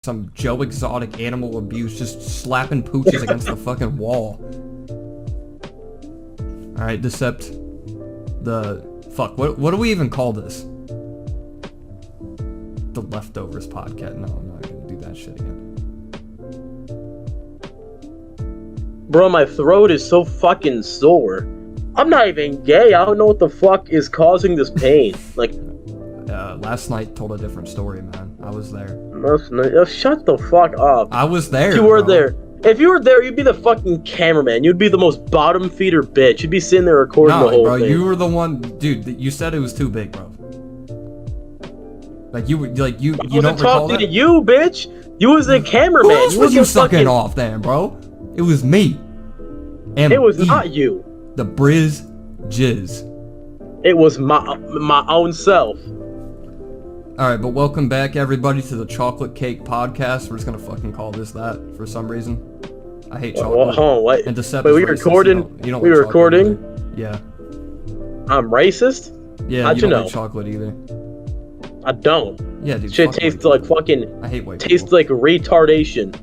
some Joe Exotic animal abuse, just slapping pooches against the fucking wall. Alright, Decept. Fuck, what do we even call this? The Leftovers podcast. No, I'm not gonna do that shit again. Bro, my throat is so fucking sore. I'm not even gay. I don't know what the fuck is causing this pain. Like, last night told a different story, man. I was there. Shut the fuck up. I was there. You were bro. there. If you were there, you'd be the fucking cameraman. You'd be the most bottom feeder bitch. You'd be sitting there recording the whole bro, thing. you were the one, dude. You said it was too big, bro. Like you were, like you don't recall that? To you, bitch. You was the cameraman. Who else was you sucking off, then, bro? It was me. And it was not you. The Briz Jizz. It was my own self. Alright, but welcome back, everybody, to the Chocolate Cake Podcast. We're just gonna fucking call this that for some reason. I hate chocolate. Well, hold on, what? And Deceptive. Wait, we recording? You don't we like recording? Either. Yeah. I'm racist? Yeah, How'd you don't know? like chocolate either. I don't. Yeah, dude. Shit tastes like fucking... I hate white tastes people. like retardation.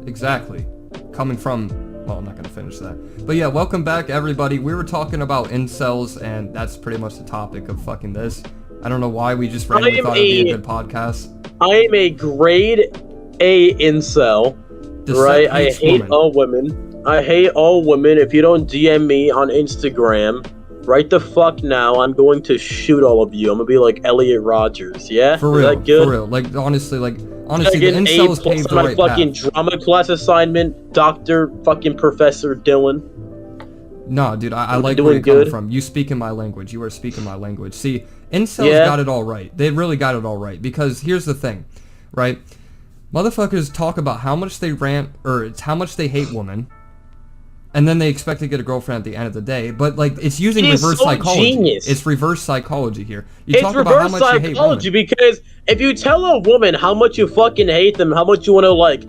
Exactly. Coming from... Well, I'm not gonna finish that. But yeah, welcome back, everybody. We were talking about incels, and that's pretty much the topic of fucking this. I don't know why we just randomly thought it'd be a good podcast. I am a grade A incel, right? I hate all women. I hate all women. If you don't DM me on Instagram, right the fuck now, I'm going to shoot all of you. I'm gonna be like Elliot Rogers, yeah? For real, is that good? for real. Like, honestly, the get an incels A+ paved the on my right fucking path. drama class assignment, Dr. fucking Professor Dylan. No, dude, I like where you're coming from. You speak in my language. You are speaking my language. See, incels got it all right. They really got it all right. Because here's the thing, right? Motherfuckers talk about how much they rant, or it's how much they hate women, and then they expect to get a girlfriend at the end of the day. But, like, it's using reverse psychology. Genius. It's reverse psychology here. It's reverse psychology because if you tell a woman how much you fucking hate them, how much you want to, like,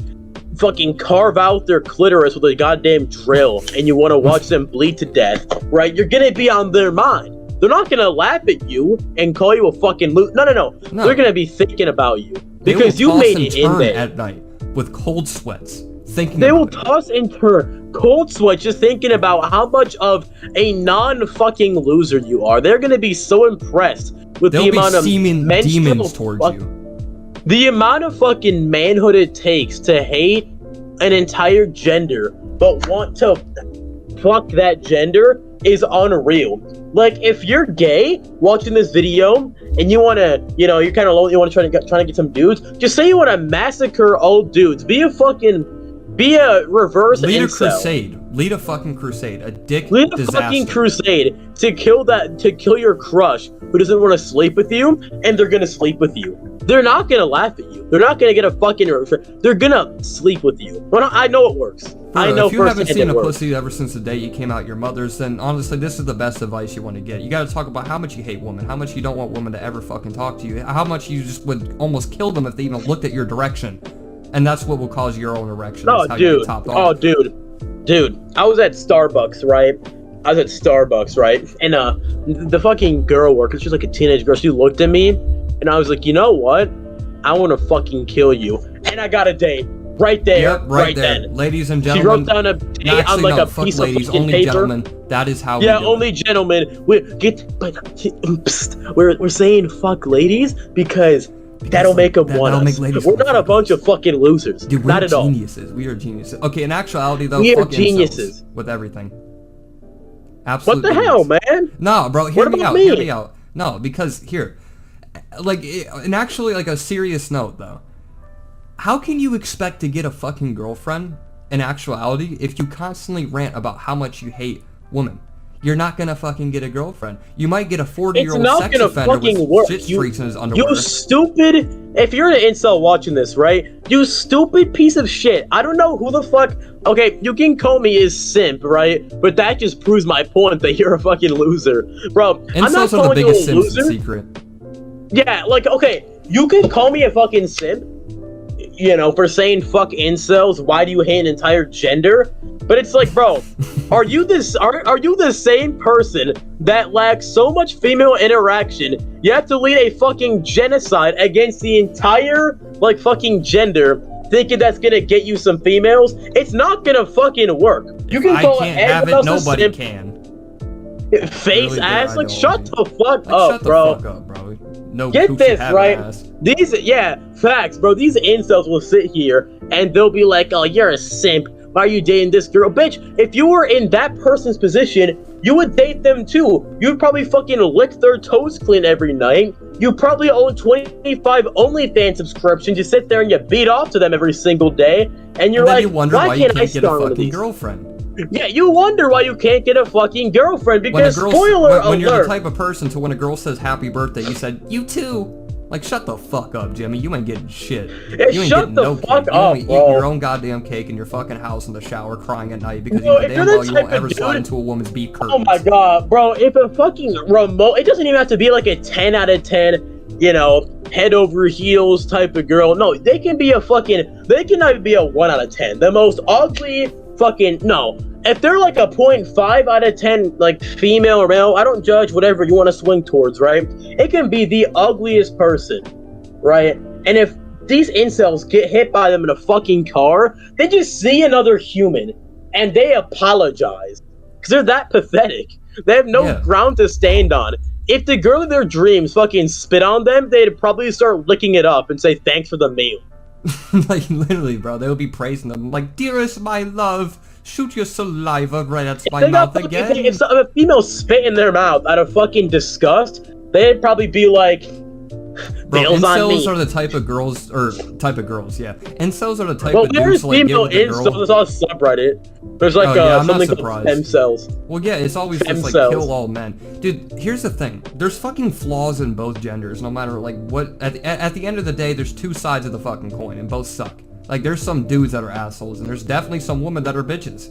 fucking carve out their clitoris with a goddamn drill, and you want to watch them bleed to death, right? You're gonna be on their mind. They're not gonna laugh at you and call you a fucking No. They're gonna be thinking about you because you made it in there at night with cold sweats, thinking. They will toss and turn, cold sweats, just thinking about how much of a non-fucking loser you are. They're gonna be so impressed with the amount of demons towards you. The amount of fucking manhood it takes to hate an entire gender, but want to fuck that gender is unreal. Like, if you're gay, watching this video, and you want to, you're kind of lonely, you want to try to get some dudes, just say you want to massacre all dudes. Be a reverse Lead incel. a crusade. Lead a fucking crusade. A dick Lead a disaster. fucking crusade to kill your crush who doesn't want to sleep with you, and they're gonna sleep with you. They're not gonna laugh at you. They're not gonna get a fucking... They're gonna sleep with you. Well, I know it works. I know if you haven't seen a pussy ever since the day you came out your mother's, then honestly, this is the best advice you want to get. You gotta talk about how much you hate women, how much you don't want women to ever fucking talk to you, how much you just would almost kill them if they even looked at your direction. And that's what will cause your own erection. Oh, dude. Dude. I was at Starbucks, right? And the fucking girl worker, she's like a teenage girl, she looked at me, and I was like, you know what? I want to fucking kill you. And I got a date. Right there, yep, right there. then. Ladies and gentlemen. She wrote down a date on like a piece of fucking only paper. Gentlemen. That is how we do only it. Gentlemen. We're saying fuck ladies because that'll make them want us. We're not a bunch of fucking losers. Dude, not at all. We are geniuses. Okay, in actuality though, we are geniuses with everything. Absolutely. What the hell, man? No, bro, hear me me? out. No, because here, like, and actually, like, a serious note though. How can you expect to get a fucking girlfriend in actuality if you constantly rant about how much you hate women? You're not gonna fucking get a girlfriend. You might get a 40-year-old sex offender with shit streaks in his underwear. You stupid... If you're an incel watching this, right? You stupid piece of shit. I don't know who the fuck... Okay, you can call me a simp, right? But that just proves my point that you're a fucking loser. Bro, Incels I'm not are calling the you biggest a simps loser. in secret. Yeah, like, okay, you can call me a fucking simp, for saying fuck incels, why do you hate an entire gender? But it's like, bro, are you the same person that lacks so much female interaction, you have to lead a fucking genocide against the entire, like, fucking gender thinking that's gonna get you some females, it's not gonna fucking work. You can call I can't have it, nobody can. Face ass, like shut the fuck up, bro. Shut the fuck up, bro. No, get this right. These, facts, bro. These incels will sit here and they'll be like, "Oh, you're a simp. Why are you dating this girl, bitch?" If you were in that person's position, you would date them too. You'd probably fucking lick their toes clean every night. You probably own 25 OnlyFans subscriptions. You sit there and you beat off to them every single day, and you're like, "Why can't I get a fucking girlfriend?" Yeah, you wonder why you can't get a fucking girlfriend, because spoiler alert. When you're the type of person to when a girl says happy birthday, you said, "You too." Like, shut the fuck up, Jimmy. You ain't getting shit. You ain't getting no cake. You only eat your own goddamn cake in your fucking house in the shower crying at night because you know damn well you won't ever slide into a woman's beef curtains. Oh my god, bro. If a fucking remote, it doesn't even have to be like a 10 out of 10, you know, head over heels type of girl. No, they can be a fucking, they can not be a 1 out of 10. The most ugly fucking, no. If they're like a 0.5 out of 10, like female or male, I don't judge, whatever you want to swing towards, right? It can be the ugliest person, right? And if these incels get hit by them in a fucking car, they just see another human and they apologize because they're that pathetic. They have no ground to stand on. If the girl of their dreams fucking spit on them, they'd probably start licking it up and say thanks for the meal. Like, literally, bro, they would be praising them like, "Dearest, my love, shoot your saliva right at my mouth again." If a female spit in their mouth out of fucking disgust, they'd probably be like, bro, incels are the type of girls, incels are the type of dudes to like give the girl. There's all subreddit. There's like something called incels. Well, yeah, it's always just like kill all men. Dude, here's the thing. There's fucking flaws in both genders, no matter like what. At the end of the day, there's two sides of the fucking coin, and both suck. Like, there's some dudes that are assholes, and there's definitely some women that are bitches.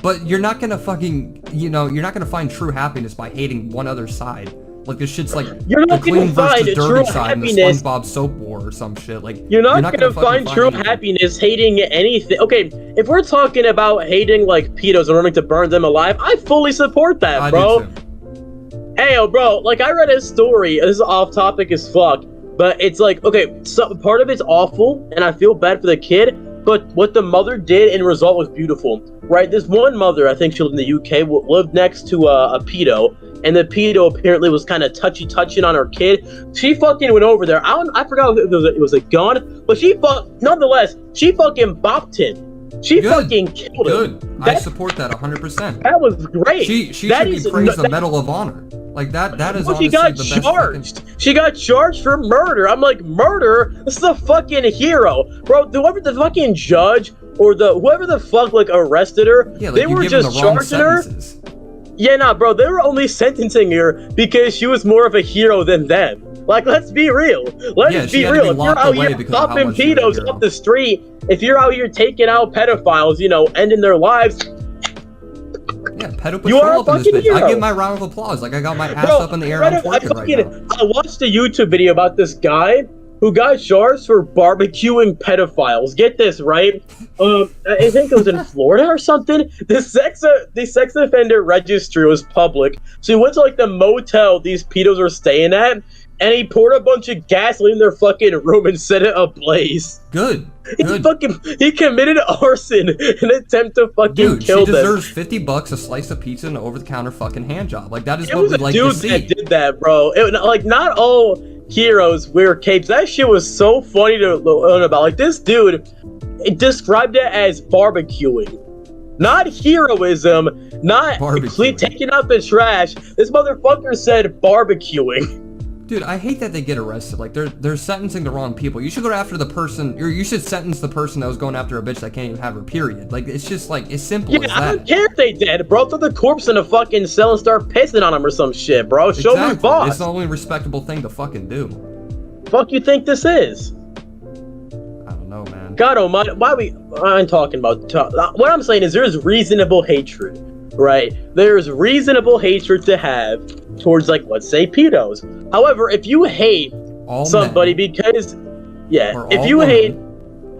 But you're not gonna fucking, you know, you're not gonna find true happiness by hating one other side. Like, this shit's like the clean versus dirty side in the SpongeBob soap war or some shit. Like, you're not gonna find true happiness hating anything. Okay, if we're talking about hating like pedos and wanting to burn them alive, I fully support that, bro. I do too. Hey, yo, bro, like, I read a story. This is off topic as fuck, but it's like, okay, so part of it's awful, and I feel bad for the kid. But what the mother did in result was beautiful, right? This one mother, I think she lived in the UK, lived next to a pedo, and the pedo apparently was kind of touching on her kid. She fucking went over there. I forgot if it was a gun, but nonetheless, she fucking bopped him. She fucking killed him. Good. I support that 100%. That was great. She should be praised the Medal of Honor. Like, that is honestly the best. She got charged for murder. I'm like, murder? This is a fucking hero. Bro, whoever the fucking judge or whoever the fuck like arrested her, they were just charging her. Yeah, nah, bro, they were only sentencing her because she was more of a hero than them. Like, let's be real. Let's be real. If you're out here popping pedos off the street, if you're out here taking out pedophiles, you know, ending their lives, yeah, pedo patrol up in this bitch. Hero. I give my round of applause. Like, I got my ass up in the air. I'm twerking right now. I watched a YouTube video about this guy who got charged for barbecuing pedophiles. Get this, right? I think it was in Florida or something. The sex offender registry was public. So he went to like the motel these pedos were staying at, and he poured a bunch of gasoline in their fucking room and set it ablaze. Good. He committed arson in an attempt to fucking kill them. Dude, she deserves $50, a slice of pizza, and an over-the-counter fucking hand job. Like, that is what we like to see. It was a dude that did that, bro. Like, not all heroes wear capes. That shit was so funny to learn about. Like, this dude described it as barbecuing. Not heroism, not taking out the trash. This motherfucker said barbecuing. Dude, I hate that they get arrested. Like, they're sentencing the wrong people. You should go after the person, or you should sentence the person that was going after a bitch that can't even have her period. Like, it's just like, it's simple as that. I don't care if they did, bro. Throw the corpse in a fucking cell and start pissing on him or some shit, bro. Show me boss. It's the only respectable thing to fucking do. Fuck you think this is? I don't know, man. God almighty, I'm talking about, what I'm saying is there's reasonable hatred, right? There's reasonable hatred to have towards, like, let's say pedos. However, if you hate somebody because, if you hate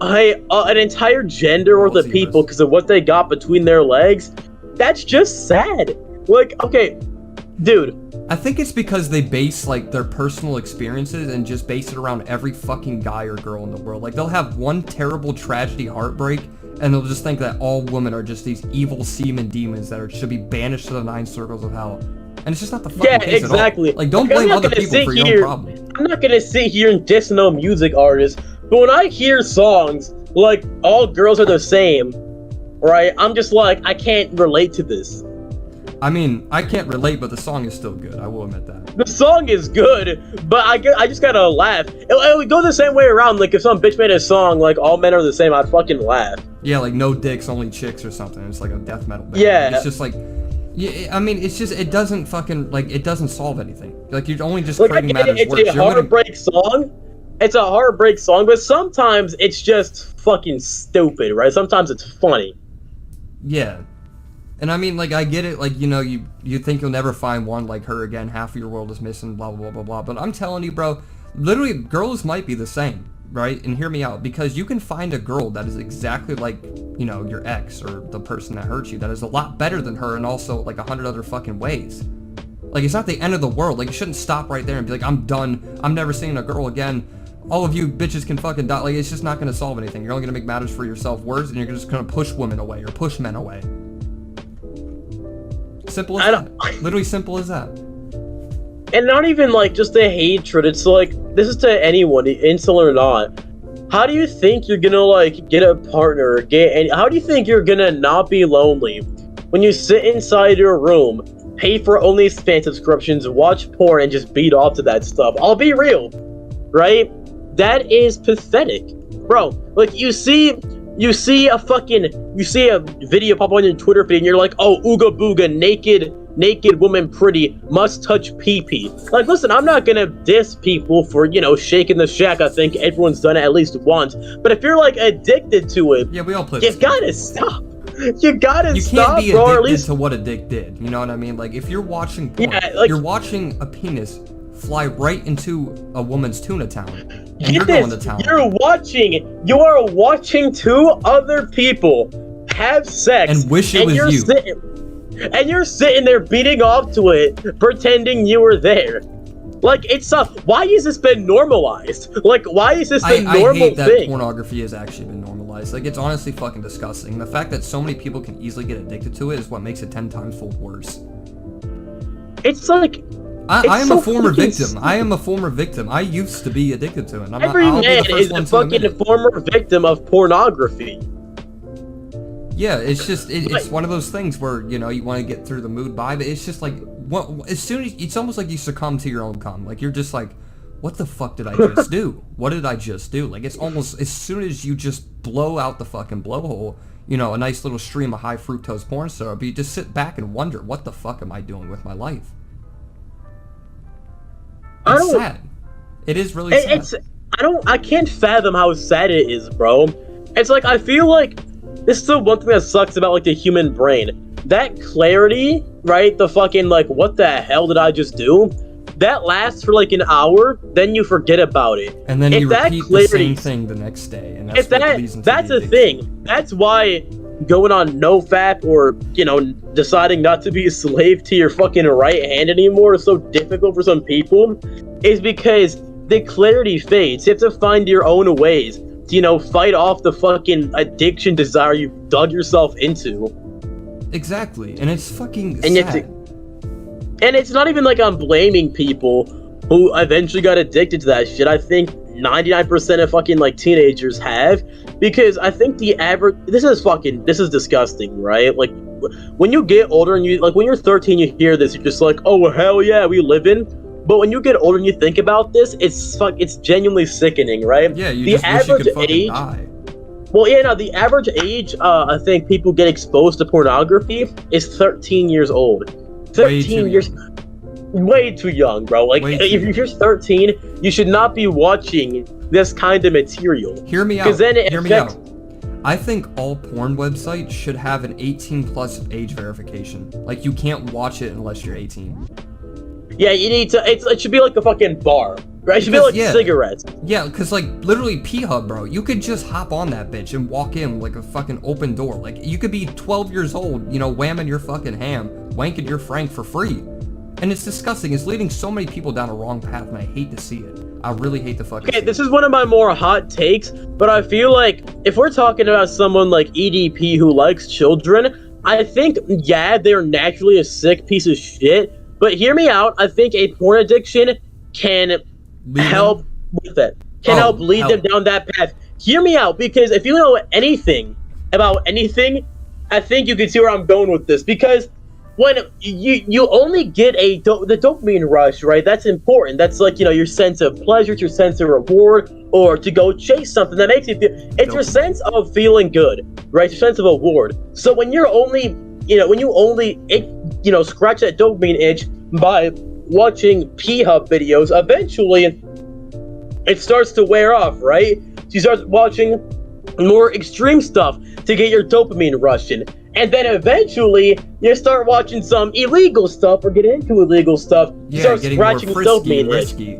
an entire gender or the people because of what they got between their legs, that's just sad. Like, okay, dude, I think it's because they base, like, their personal experiences and just base it around every fucking guy or girl in the world. Like, they'll have one terrible tragedy heartbreak, and they'll just think that all women are just these evil semen demons that should be banished to the 9 circles of hell. And it's just not the fucking case exactly. at all. Like, don't blame other people for your own problem. I'm not gonna sit here and diss no music artists, but when I hear songs like all girls are the same, right, I'm just like, I can't relate to this. I mean, I can't relate, but the song is still good. I will admit that. The song is good, but I just gotta laugh. It would go the same way around. Like, if some bitch made a song like all men are the same, I'd fucking laugh. Yeah, like no dicks, only chicks or something. It's like a death metal band. Yeah. It's just like, yeah, I mean, it's just, it doesn't fucking, like, it doesn't solve anything. Like, you're only just creating matters worse. It's a heartbreak song. It's a heartbreak song, but sometimes it's just fucking stupid, right? Sometimes it's funny. Yeah. And I mean, like, I get it, like, you know, you think you'll never find one like her again, half of your world is missing, blah, blah, blah, blah, blah. But I'm telling you, bro, literally, girls might be the same, right? And hear me out, because you can find a girl that is exactly like, you know, your ex or the person that hurt you, that is a lot better than her in also, like, 100 other fucking ways. Like, it's not the end of the world. Like, you shouldn't stop right there and be like, I'm done, I'm never seeing a girl again. All of you bitches can fucking die. Like, it's just not gonna solve anything. You're only gonna make matters for yourself worse, and you're just gonna push women away or push men away. Simple as that. Literally simple as that. And not even like just the hatred. It's like, this is to anyone, incel or not. How do you think you're gonna like get a partner? How do you think you're gonna not be lonely when you sit inside your room, pay for OnlyFans subscriptions, watch porn, and just beat off to that stuff? I'll be real, right? That is pathetic, bro. Like, you see a video pop on your Twitter feed and you're like, oh, ooga booga, naked woman pretty, must touch pee-pee. Like, listen, I'm not gonna diss people for, you know, shaking the shack. I think everyone's done it at least once. But if you're like addicted to it, yeah, we all play. You gotta stop. You gotta stop, You can't be bro, addicted to what a dick did. You know what I mean? Like, if you're watching porn, you're watching a penis fly right into a woman's tuna town. And you're going to town. You are watching 2 other people have sex and wish it was you. And you're sitting there beating off to it, pretending you were there. Like, it's why has this been normalized? Like, why is this the normal thing? I hate that pornography has actually been normalized. Like, it's honestly fucking disgusting. The fact that so many people can easily get addicted to it is what makes it 10 times fold worse. It's like, I am a former victim. I am a former victim. I used to be addicted to it. Every man is a fucking former victim of pornography. Yeah, it's just it's one of those things where, you know, you want to get through the mood by, but it's just like, as soon as it's almost like you succumb to your own cum. Like, you're just like, what the fuck did I just do? What did I just do? Like, it's almost as soon as you just blow out the fucking blowhole, you know, a nice little stream of high fructose corn syrup, you just sit back and wonder, what the fuck am I doing with my life? It's sad. It is really sad. I can't fathom how sad it is, bro. It's like, I feel like this is the one thing that sucks about, like, the human brain. That clarity, right? The fucking, like, what the hell did I just do? That lasts for, like, an hour, then you forget about it. And then you repeat the same thing the next day. And that's the thing. That's why going on nofap or, you know, deciding not to be a slave to your fucking right hand anymore is so difficult for some people, is because the clarity fades. You have to find your own ways to, you know, fight off the fucking addiction desire you dug yourself into. Exactly. And it's fucking sad. And it's not even like I'm blaming people who eventually got addicted to that shit. I think 99% of fucking, like, teenagers have, because I think the average, this is disgusting, right? Like, when you get older and when you're 13, you hear this, you're just like, oh, hell yeah, we live in. But when you get older and you think about this, it's genuinely sickening, right? Yeah, you just wish you could fucking die. Well, yeah, no, the average age, I think people get exposed to pornography is 13 years old. 13 years. Way too young, bro. Like, if you're 13, you should not be watching this kind of material. Hear me out. Hear me out. I think all porn websites should have an 18+ age verification. Like, you can't watch it unless you're 18. Yeah, you need to. It should be like a fucking bar, right? It should be like cigarettes. Yeah, because, like, literally P-Hub, bro. You could just hop on that bitch and walk in like a fucking open door. Like, you could be 12 years old, you know, whamming your fucking ham, wanking your frank for free. And it's disgusting. It's leading so many people down a wrong path, and I hate to see it. I really hate to fucking see this is one of my more hot takes, but I feel like if we're talking about someone like EDP who likes children, I think, yeah, they're naturally a sick piece of shit, but hear me out. I think a porn addiction can help with that. Can help lead them down that path. Hear me out, because if you know anything about anything, I think you can see where I'm going with this, because when you only get the dopamine rush, right? That's important. That's like, your sense of pleasure, it's your sense of reward, or to go chase something that makes you feel. It's your sense of feeling good, right? It's your sense of reward. So when you're only, when you only, scratch that dopamine itch by watching P-Hub videos, eventually it starts to wear off, right? So you start watching more extreme stuff to get your dopamine rushing. And then eventually, you start watching some illegal stuff or get into illegal stuff. You start getting scratching more frisky and risky.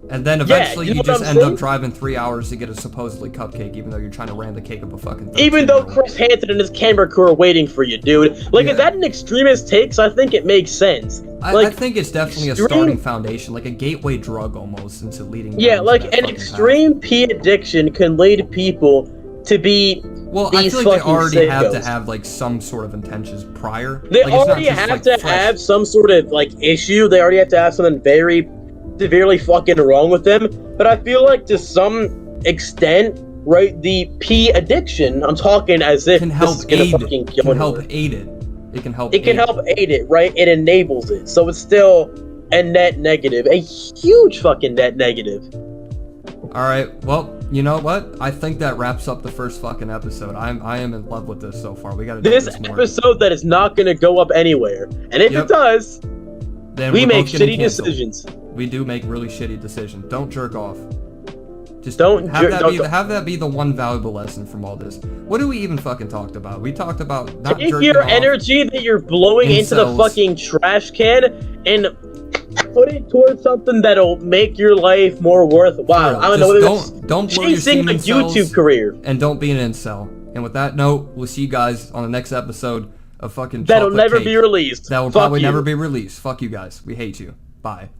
And then eventually you just end up driving 3 hours to get a supposedly cupcake, even though you're trying to ram the cake up a fucking. Even though Chris Hansen and his camera crew are waiting for you, dude. Like, is that an extremist take? So I think it makes sense. I think it's definitely a starting foundation, like a gateway drug almost into leading. Yeah, like an extreme P addiction can lead people to be. Well, I feel like they already have to have like some sort of intentions prior. They already have to have some sort of like issue. They already have to have something very severely fucking wrong with them. But I feel like to some extent, right, the P addiction, I'm talking as if can help aid it. It can help aid it. It can help. It can help aid it, right? It enables it. So it's still a net negative, a huge fucking net negative. All right. Well, you know what? I think that wraps up the first fucking episode. I am in love with this so far. We got to do this more. Episode that is not going to go up anywhere, and if it does, then we make shitty decisions. We do make really shitty decisions. Don't jerk off. Just don't have that be the one valuable lesson from all this. What do we even fucking talked about? We talked about not take jerking your off, energy that you're blowing into the fucking trash can and put it towards something that'll make your life more worthwhile. I don't know. Don't blow your chasing a YouTube career. And don't be an incel. And with that note, we'll see you guys on the next episode of fucking that'll never be released. That will probably never be released. Fuck you guys. We hate you. Bye.